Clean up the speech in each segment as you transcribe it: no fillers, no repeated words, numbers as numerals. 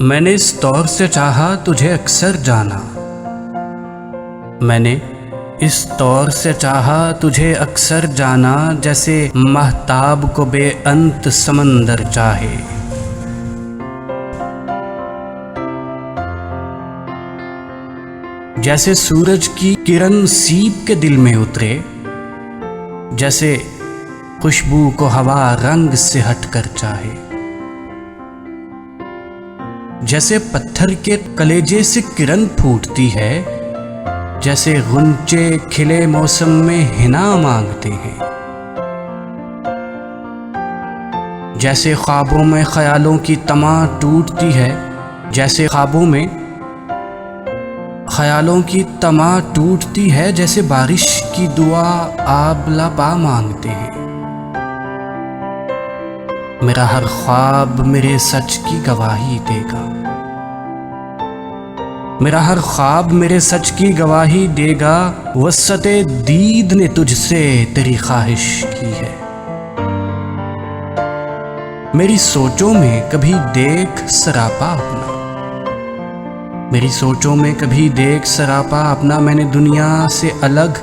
میں نے اس طور سے چاہا تجھے اکثر جانا، میں نے اس طور سے چاہا تجھے اکثر جانا، جیسے مہتاب کو بے انت سمندر چاہے۔ جیسے سورج کی کرن سیب کے دل میں اترے، جیسے خوشبو کو ہوا رنگ سے ہٹ کر چاہے، جیسے پتھر کے کلیجے سے کرن پھوٹتی ہے، جیسے غنچے کھلے موسم میں حنا مانگتے ہیں، جیسے خوابوں میں خیالوں کی تما ٹوٹتی ہے، جیسے خوابوں میں خیالوں کی تما ٹوٹتی ہے، جیسے بارش کی دعا آب لبا مانگتے ہیں۔ میرا ہر خواب میرے سچ کی گواہی دے گا، میرا ہر خواب میرے سچ کی گواہی دے گا، وسعت دید نے تجھ سے تیری خواہش کی ہے۔ میری سوچوں میں کبھی دیکھ سراپا اپنا، میری سوچوں میں کبھی دیکھ سراپا اپنا، میں نے دنیا سے الگ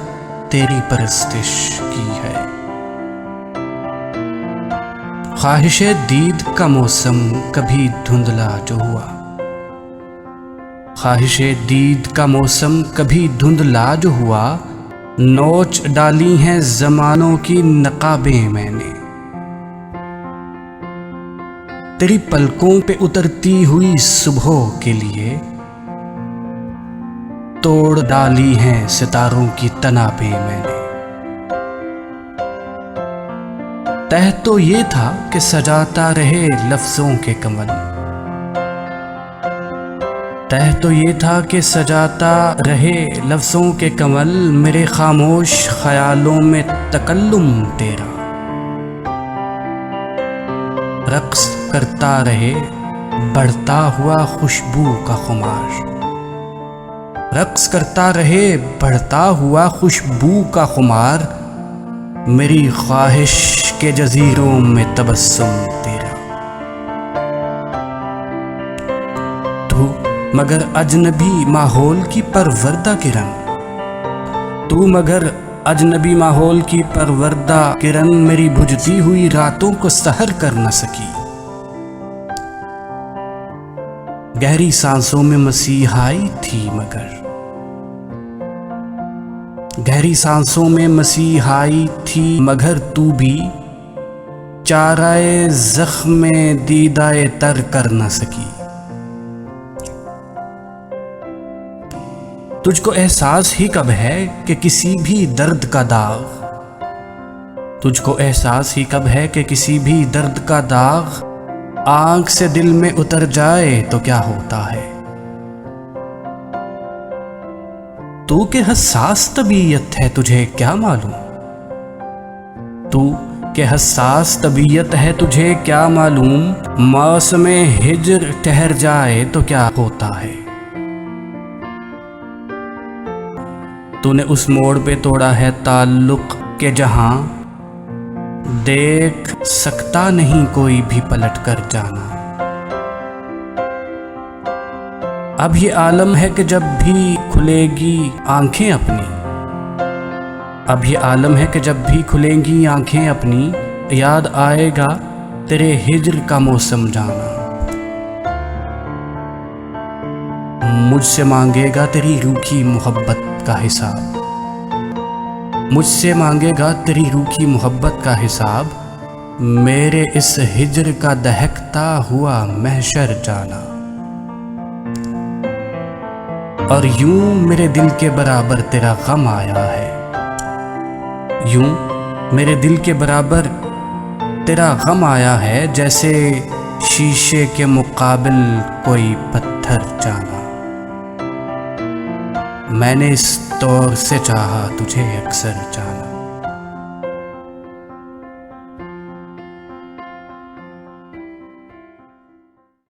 تیری پرستش کی ہے۔ خواہش دید کا موسم کبھی دھندلا جو ہوا، خواہش دید کا موسم کبھی دھندلا جو ہوا، نوچ ڈالی ہیں زمانوں کی نقابیں میں نے، تیری پلکوں پہ اترتی ہوئی صبحوں کے لیے توڑ ڈالی ہیں ستاروں کی تنابیں میں نے۔ تہ تو یہ تھا کہ سجاتا رہے لفظوں کے کمل، تہ تو یہ تھا کہ سجاتا رہے لفظوں کے کمل، میرے خاموش خیالوں میں تکلم تیرا رقص کرتا رہے بڑھتا ہوا خوشبو کا خمار، رقص کرتا رہے بڑھتا ہوا خوشبو کا خمار، میری خواہش کے جزیروں میں تبسم تیرا۔ تو مگر اجنبی ماحول کی پروردہ کرن، تو مگر اجنبی ماحول کی پروردہ کرن، میری بجھتی ہوئی راتوں کو سحر کر نہ سکی۔ گہری سانسوں میں مسیحائی تھی مگر، گہری سانسوں میں مسیحائی تھی مگر، تو بھی چارۂ زخم دیدائے تر کر نہ سکی۔ تجھ کو احساس ہی کب ہے کہ کسی بھی درد کا داغ، تجھ کو احساس ہی کب ہے کہ کسی بھی درد کا داغ آنکھ سے دل میں اتر جائے تو کیا ہوتا ہے۔ تو کہ حساس طبیعت ہے تجھے کیا معلوم، تو کہ حساس طبیعت ہے تجھے کیا معلوم، موسم ہجر ٹھہر جائے تو کیا ہوتا ہے۔ تو نے اس موڑ پہ توڑا ہے تعلق کہ جہاں دیکھ سکتا نہیں کوئی بھی پلٹ کر جانا۔ اب یہ عالم ہے کہ جب بھی کھلے گی آنکھیں اپنی، اب یہ عالم ہے کہ جب بھی کھلیں گی آنکھیں اپنی، یاد آئے گا تیرے ہجر کا موسم جانا، مجھ سے مانگے گا تیری روکھی محبت کا حساب، مجھ سے مانگے گا تیری روکھی محبت کا حساب، میرے اس ہجر کا دہکتا ہوا محشر جانا۔ اور یوں میرے دل کے برابر تیرا غم آیا ہے، یوں میرے دل کے برابر تیرا غم آیا ہے، جیسے شیشے کے مقابل کوئی پتھر جانا۔ میں نے اس طور سے چاہا تجھے اکثر جانا۔